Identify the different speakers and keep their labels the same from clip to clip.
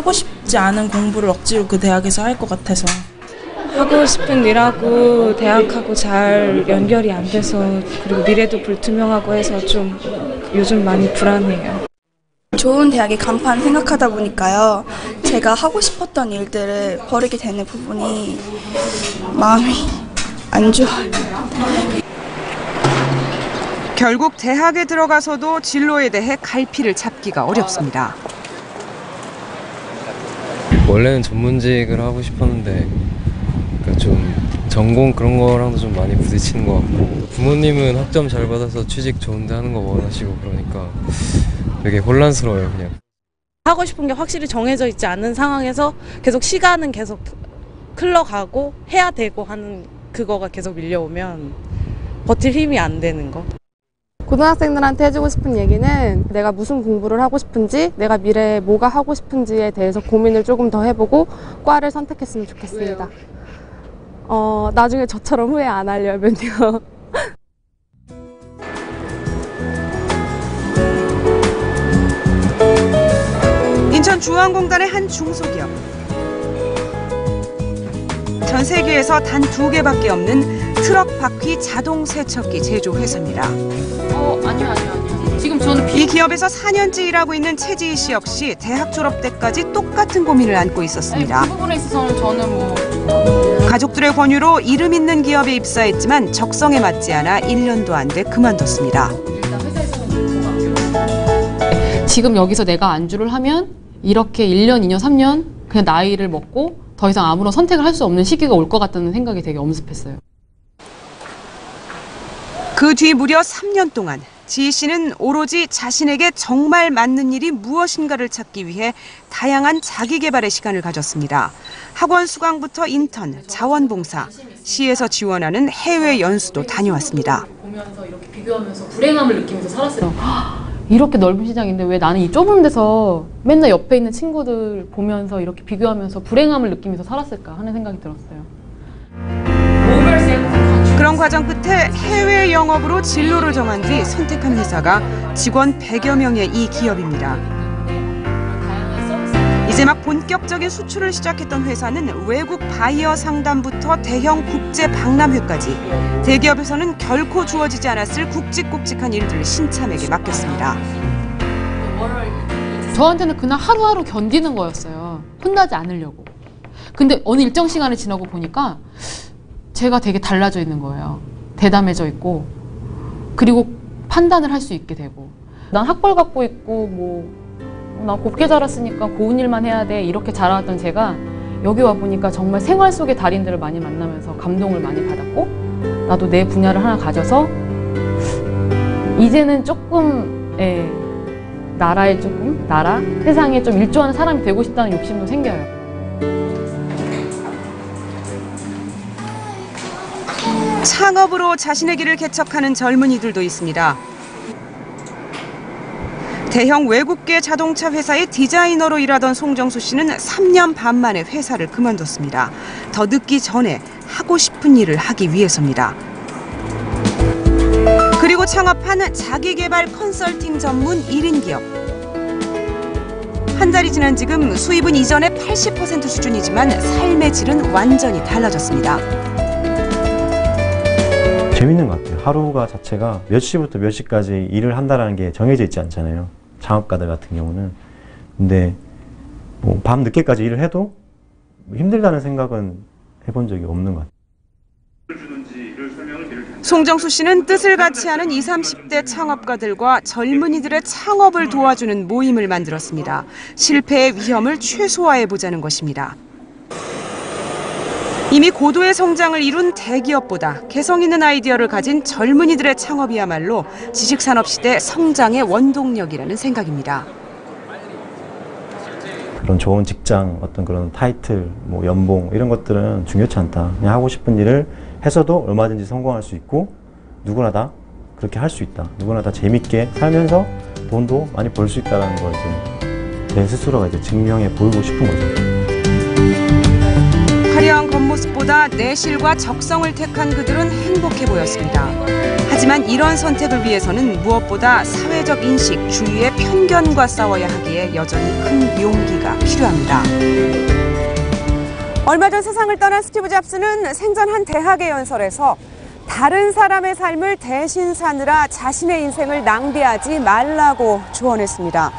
Speaker 1: 하고 싶지 않은 공부를 억지로 그 대학에서 할 것 같아서.
Speaker 2: 하고 싶은 일하고 대학하고 잘 연결이 안 돼서, 그리고 미래도 불투명하고 해서 좀 요즘 많이 불안해요.
Speaker 3: 좋은 대학의 간판 생각하다 보니까요, 제가 하고 싶었던 일들을 버리게 되는 부분이 마음이 안 좋아요.
Speaker 4: 결국 대학에 들어가서도 진로에 대해 갈피를 잡기가 어렵습니다.
Speaker 5: 원래는 전문직을 하고 싶었는데 그러니까 좀 전공 그런 거랑도 좀 많이 부딪히는 것 같고, 부모님은 학점 잘 받아서 취직 좋은데 하는 거 원하시고 그러니까 되게 혼란스러워요. 그냥
Speaker 6: 하고 싶은 게 확실히 정해져 있지 않은 상황에서 계속 시간은 계속 흘러가고 해야 되고 하는 그거가 계속 밀려오면 버틸 힘이 안 되는 거.
Speaker 7: 고등학생들한테 해주고 싶은 얘기는 내가 무슨 공부를 하고 싶은지, 내가 미래에 뭐가 하고 싶은지에 대해서 고민을 조금 더 해보고 과를 선택했으면 좋겠습니다. 나중에 저처럼 후회 안 하려면요.
Speaker 4: 인천중앙공단의 한 중소기업. 전 세계에서 단 2개밖에 없는 트럭 바퀴 자동 세척기 제조 회사입니다.
Speaker 8: 아니요. 지금 저는
Speaker 4: 이 기업에서 4년째 일하고 있는 최지희 씨 역시 대학 졸업 때까지 똑같은 고민을 안고 있었습니다.
Speaker 8: 그 부분에 있어서는 저는
Speaker 4: 가족들의 권유로 이름 있는 기업에 입사했지만 적성에 맞지 않아 1년도 안 돼 그만뒀습니다.
Speaker 8: 지금 여기서 내가 안주를 하면 이렇게 1년, 2년, 3년 그냥 나이를 먹고 더 이상 아무런 선택을 할 수 없는 시기가 올 것 같다는 생각이 되게 엄습했어요.
Speaker 4: 그 뒤 무려 3년 동안 지희 씨는 오로지 자신에게 정말 맞는 일이 무엇인가를 찾기 위해 다양한 자기 개발의 시간을 가졌습니다. 학원 수강부터 인턴, 자원봉사, 시에서 지원하는 해외 연수도 다녀왔습니다.
Speaker 8: 보면서 이렇게 비교하면서 불행함을 느끼면서 살았어요. 이렇게 넓은 시장인데 왜 나는 이 좁은 데서 맨날 옆에 있는 친구들 보면서 이렇게 비교하면서 불행함을 느끼면서 살았을까 하는 생각이 들었어요.
Speaker 4: 그런 과정 끝에 해외 영업으로 진로를 정한 뒤 선택한 회사가 직원 100여 명의 이 기업입니다. 이제 막 본격적인 수출을 시작했던 회사는 외국 바이어 상담부터 대형 국제 박람회까지 대기업에서는 결코 주어지지 않았을 굵직굵직한 일들을 신참에게 맡겼습니다.
Speaker 8: 저한테는 그냥 하루하루 견디는 거였어요. 혼나지 않으려고. 근데 어느 일정 시간이 지나고 보니까 제가 되게 달라져 있는 거예요. 대담해져 있고, 그리고 판단을 할 수 있게 되고, 난 학벌 갖고 있고 나 곱게 자랐으니까 고운 일만 해야 돼 이렇게 자라왔던 제가 여기 와 보니까 정말 생활 속의 달인들을 많이 만나면서 감동을 많이 받았고, 나도 내 분야를 하나 가져서 이제는 조금 세상에 좀 일조하는 사람이 되고 싶다는 욕심도 생겨요.
Speaker 4: 창업으로 자신의 길을 개척하는 젊은이들도 있습니다. 대형 외국계 자동차 회사의 디자이너로 일하던 송정수 씨는 3년 반 만에 회사를 그만뒀습니다. 더 늦기 전에 하고 싶은 일을 하기 위해서입니다. 그리고 창업한 자기개발 컨설팅 전문 1인 기업. 한 달이 지난 지금 수입은 이전의 80% 수준이지만 삶의 질은 완전히 달라졌습니다.
Speaker 9: 재밌는 것 같아요. 하루가 자체가 몇 시부터 몇 시까지 일을 한다는 게 정해져 있지 않잖아요. 창업가들 같은 경우는. 근데 밤 늦게까지 일을 해도 힘들다는 생각은 해본 적이 없는 것 같아요.
Speaker 4: 송정수 씨는 뜻을 같이 하는 20, 30대 창업가들과 젊은이들의 창업을 도와주는 모임을 만들었습니다. 실패의 위험을 최소화해보자는 것입니다. 이미 고도의 성장을 이룬 대기업보다 개성 있는 아이디어를 가진 젊은이들의 창업이야말로 지식산업 시대 성장의 원동력이라는 생각입니다.
Speaker 9: 그런 좋은 직장, 어떤 그런 타이틀, 연봉 이런 것들은 중요치 않다. 그냥 하고 싶은 일을 해서도 얼마든지 성공할 수 있고 누구나 다 그렇게 할 수 있다. 누구나 다 재밌게 살면서 돈도 많이 벌 수 있다는 걸 이제 내 스스로가 이제 증명해 보이고 싶은 거죠. 화려한 겉모습보다 내실과 적성을 택한 그들은 행복해 보였습니다.
Speaker 4: 하지만 이런 선택을 위해서는 무엇보다 사회적 인식, 주위의 편견과 싸워야 하기에 여전히 큰 용기가 필요합니다. 얼마 전 세상을 떠난 스티브 잡스는 생전 한 대학의 연설에서 다른 사람의 삶을 대신 사느라 자신의 인생을 낭비하지 말라고 조언했습니다.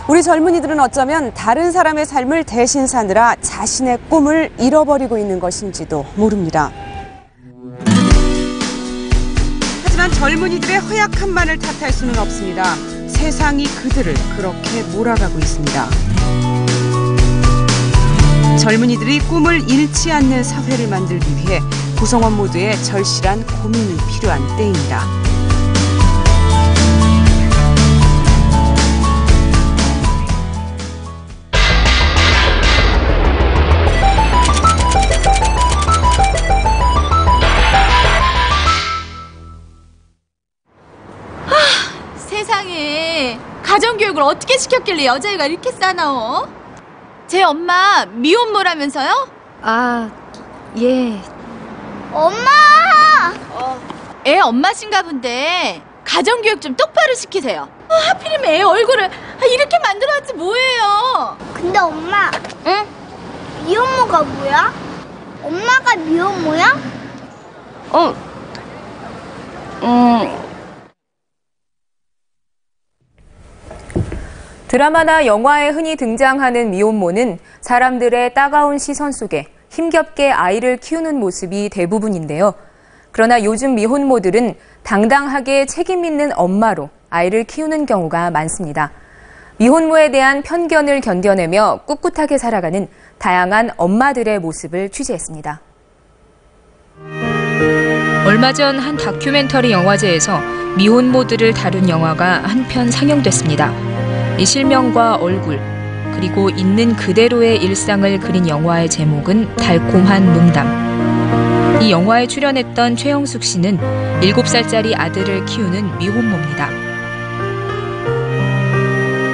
Speaker 4: 우리 젊은이들은 어쩌면 다른 사람의 삶을 대신 사느라 자신의 꿈을 잃어버리고 있는 것인지도 모릅니다. 하지만 젊은이들의 허약함만을 탓할 수는 없습니다. 세상이 그들을 그렇게 몰아가고 있습니다. 젊은이들이 꿈을 잃지 않는 사회를 만들기 위해 구성원 모두의 절실한 고민이 필요한 때입니다.
Speaker 10: 세상에, 가정교육을 어떻게 시켰길래 여자애가 이렇게 싸나워? 제 엄마 미혼모라면서요?
Speaker 11: 아, 예.
Speaker 10: 엄마! 애 엄마신가 본데 가정교육 좀 똑바로 시키세요. 하필이면 애 얼굴을 이렇게 만들어놨지 뭐예요.
Speaker 12: 근데 엄마, 응? 미혼모가 뭐야? 엄마가 미혼모야?
Speaker 13: 드라마나 영화에 흔히 등장하는 미혼모는 사람들의 따가운 시선 속에 힘겹게 아이를 키우는 모습이 대부분인데요. 그러나 요즘 미혼모들은 당당하게 책임 있는 엄마로 아이를 키우는 경우가 많습니다. 미혼모에 대한 편견을 견뎌내며 꿋꿋하게 살아가는 다양한 엄마들의 모습을 취재했습니다. 얼마 전 한 다큐멘터리 영화제에서 미혼모들을 다룬 영화가 한 편 상영됐습니다. 이 실명과 얼굴, 그리고 있는 그대로의 일상을 그린 영화의 제목은 달콤한 농담. 이 영화에 출연했던 최형숙 씨는 7살짜리 아들을 키우는 미혼모입니다.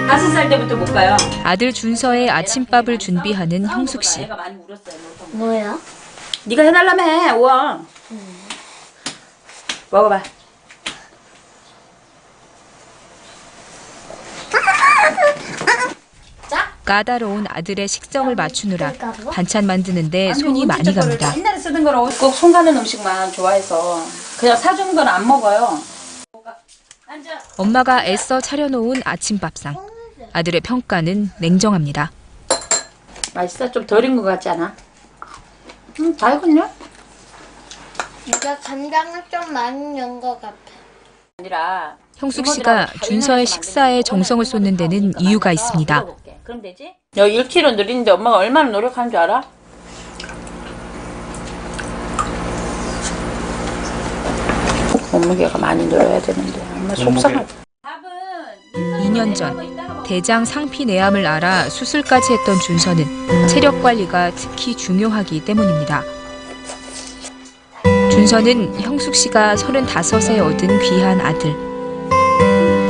Speaker 14: 5살 때부터 못 가요.
Speaker 13: 아들 준서의 아침밥을 준비하는 형숙 씨.
Speaker 14: 뭐야? 네가 해달라며, 우와. 먹어봐.
Speaker 13: 까다로운 아들의 식성을 맞추느라 반찬 만드는데 손이 많이 갑니다.
Speaker 14: 옛날에 쓰던 거로 꼭 손 가는 음식만 좋아해서 그냥 사주는 건 안 먹어요.
Speaker 13: 엄마가 애써 차려놓은 아침밥상. 아들의 평가는 냉정합니다.
Speaker 14: 맛있어? 좀 덜인 것 같지 않아? 다 익었냐?
Speaker 12: 네가 간장을 좀 많이 넣은 것 같아.
Speaker 14: 아니라
Speaker 13: 형숙 씨가 준서의 식사에 정성을 쏟는 데는 이유가 있습니다.
Speaker 14: 그럼 되지? 너 1kg 늘리는데 엄마가 얼마나 노력하는 줄 알아? 몸무게가 많이 늘어야 되는데 엄마 속상하다.
Speaker 13: 2년 전 대장 상피 내암을 앓아 수술까지 했던 준서는 체력 관리가 특히 중요하기 때문입니다. 준서는 형숙 씨가 35에 얻은 귀한 아들.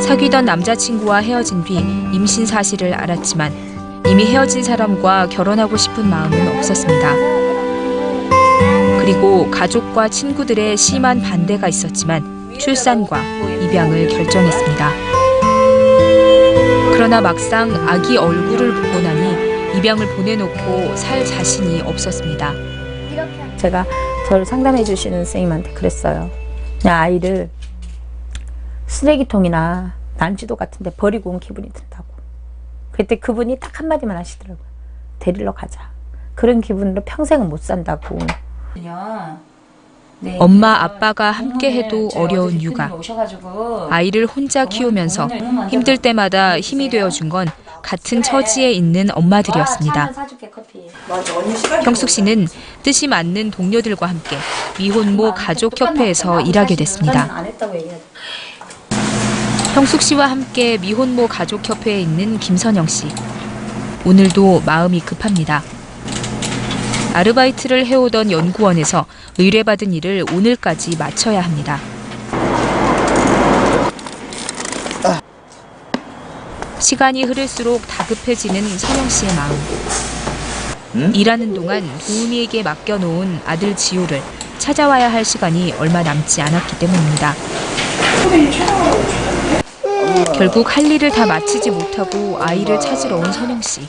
Speaker 13: 사귀던 남자친구와 헤어진 뒤 임신 사실을 알았지만 이미 헤어진 사람과 결혼하고 싶은 마음은 없었습니다. 그리고 가족과 친구들의 심한 반대가 있었지만 출산과 입양을 결정했습니다. 그러나 막상 아기 얼굴을 보고 나니 입양을 보내놓고 살 자신이 없었습니다.
Speaker 15: 제가 저를 상담해 주시는 선생님한테 그랬어요. 그냥 아이를 쓰레기통이나 난지도 같은 데 버리고 온 기분이 든다고. 그때 그분이 딱 한마디만 하시더라고요. 데리러 가자. 그런 기분으로 평생은 못 산다고.
Speaker 13: 엄마, 아빠가 함께 해도 어려운 육아. 아이를 혼자 키우면서 힘들 때마다 힘이 되어준 건 같은 처지에 있는 엄마들이었습니다. 형숙 씨는 뜻이 맞는 동료들과 함께 미혼모 가족협회에서 일하게 됐습니다. 형숙 씨와 함께 미혼모 가족협회에 있는 김선영 씨. 오늘도 마음이 급합니다. 아르바이트를 해오던 연구원에서 의뢰받은 일을 오늘까지 마쳐야 합니다. 시간이 흐를수록 다급해지는 선영 씨의 마음. 일하는 동안 도우미에게 맡겨놓은 아들 지호를 찾아와야 할 시간이 얼마 남지 않았기 때문입니다. 결국 할 일을 다 마치지 못하고 아이를 찾으러 온 선영 씨.